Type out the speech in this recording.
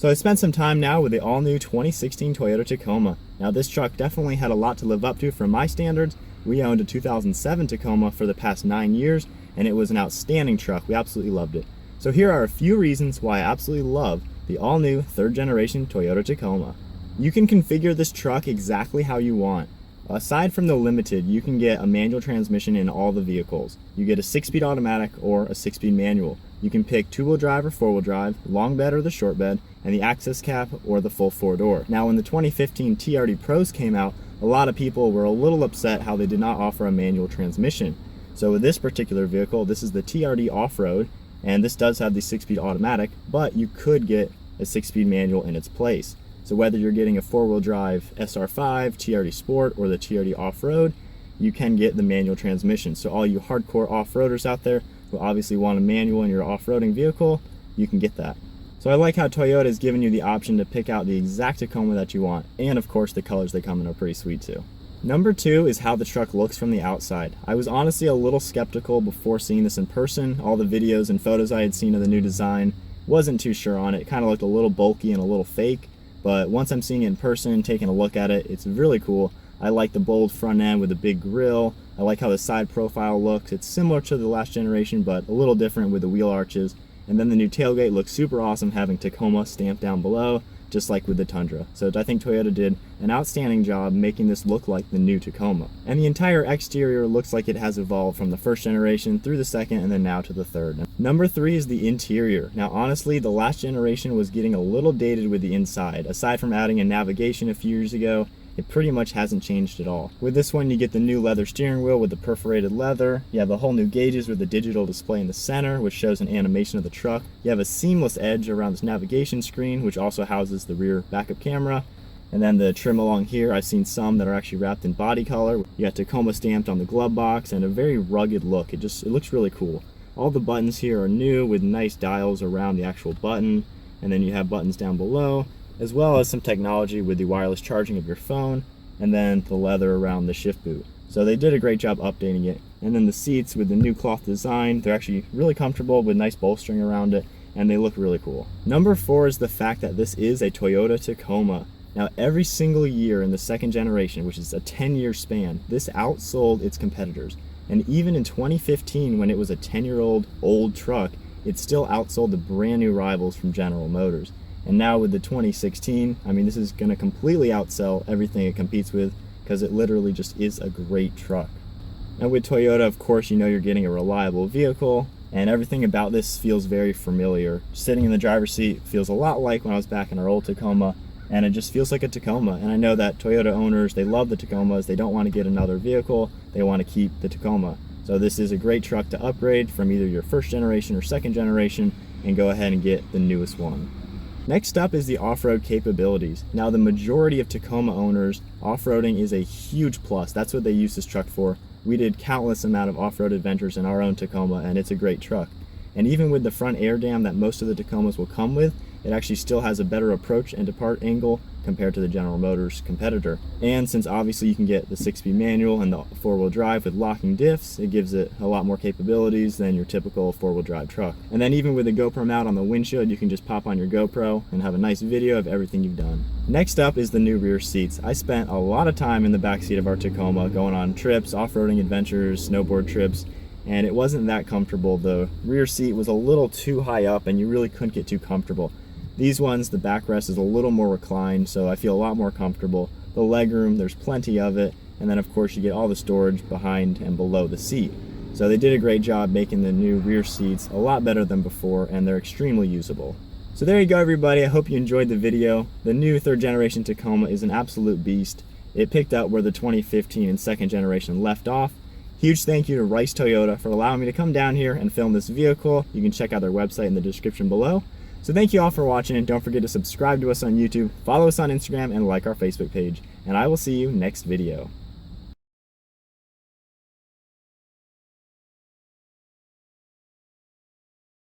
So I spent some time now with the all-new 2016 Toyota Tacoma. Now this truck definitely had a lot to live up to from my standards. We owned a 2007 Tacoma for the past 9 years, and it was an outstanding truck. We absolutely loved it. So here are a few reasons why I absolutely love the all-new 3rd generation Toyota Tacoma. You can configure this truck exactly how you want. Aside from the limited, you can get a manual transmission in all the vehicles. You get a 6-speed automatic or a 6-speed manual. You can pick 2-wheel drive or 4-wheel drive, long bed or the short bed, and the access cap or the full 4-door. Now when the 2015 TRD Pros came out, a lot of people were a little upset how they did not offer a manual transmission. So with this particular vehicle, this is the TRD Offroad, and this does have the 6-speed automatic, but you could get a 6-speed manual in its place. So whether you're getting a 4-wheel drive SR5, TRD Sport, or the TRD Off-Road, you can get the manual transmission. So all you hardcore off-roaders out there who obviously want a manual in your off-roading vehicle, you can get that. So I like how Toyota has given you the option to pick out the exact Tacoma that you want, and of course the colors they come in are pretty sweet too. Number 2 is how the truck looks from the outside. I was honestly a little skeptical before seeing this in person. All the videos and photos I had seen of the new design, wasn't too sure on it. It kind of looked a little bulky and a little fake. But once I'm seeing it in person, taking a look at it, it's really cool. I like the bold front end with the big grille. I like how the side profile looks. It's similar to the last generation, but a little different with the wheel arches. And then the new tailgate looks super awesome, having Tacoma stamped down below, just like with the Tundra. So I think Toyota did an outstanding job making this look like the new Tacoma. And the entire exterior looks like it has evolved from the 1st generation through the 2nd and then now to the 3rd. Number 3 is the interior. Now honestly, the last generation was getting a little dated with the inside. Aside from adding a navigation a few years ago, it pretty much hasn't changed at all. With this one, you get the new leather steering wheel with the perforated leather. You have the whole new gauges with the digital display in the center, which shows an animation of the truck. You have a seamless edge around this navigation screen, which also houses the rear backup camera. And then the trim along here, I've seen some that are actually wrapped in body color. You got Tacoma stamped on the glove box and a very rugged look. It looks really cool. All the buttons here are new with nice dials around the actual button. And then you have buttons down below, as well as some technology with the wireless charging of your phone, and then the leather around the shift boot. So they did a great job updating it. And then the seats with the new cloth design, they're actually really comfortable with nice bolstering around it, and they look really cool. Number 4 is the fact that this is a Toyota Tacoma. Now every single year in the 2nd generation, which is a 10-year span, this outsold its competitors. And even in 2015, when it was a 10-year-old old truck, it still outsold the brand new rivals from General Motors. And now with the 2016, I mean, this is going to completely outsell everything it competes with, because it literally just is a great truck. Now with Toyota, of course, you know you're getting a reliable vehicle, and everything about this feels very familiar. Sitting in the driver's seat feels a lot like when I was back in our old Tacoma, and it just feels like a Tacoma. And I know that Toyota owners, they love the Tacomas. They don't want to get another vehicle. They want to keep the Tacoma. So this is a great truck to upgrade from either your 1st generation or 2nd generation and go ahead and get the newest one. Next up is the off-road capabilities. Now the majority of Tacoma owners, off-roading is a huge plus. That's what they use this truck for. We did countless amount of off-road adventures in our own Tacoma, and it's a great truck. And even with the front air dam that most of the Tacomas will come with, it actually still has a better approach and depart angle compared to the General Motors competitor. And since obviously you can get the 6-speed manual and the 4-wheel drive with locking diffs, it gives it a lot more capabilities than your typical 4-wheel drive truck. And then even with the GoPro mount on the windshield, you can just pop on your GoPro and have a nice video of everything you've done. Next up is the new rear seats. I spent a lot of time in the backseat of our Tacoma going on trips, off-roading adventures, snowboard trips, and it wasn't that comfortable. The rear seat was a little too high up and you really couldn't get too comfortable. These ones, the backrest is a little more reclined, so I feel a lot more comfortable. The legroom, there's plenty of it, and then of course you get all the storage behind and below the seat. So they did a great job making the new rear seats a lot better than before, and they're extremely usable. So there you go everybody, I hope you enjoyed the video. The new 3rd generation Tacoma is an absolute beast. It picked up where the 2015 and 2nd generation left off. Huge thank you to Rice Toyota for allowing me to come down here and film this vehicle. You can check out their website in the description below. So thank you all for watching, and don't forget to subscribe to us on YouTube, follow us on Instagram, and like our Facebook page. And I will see you next video.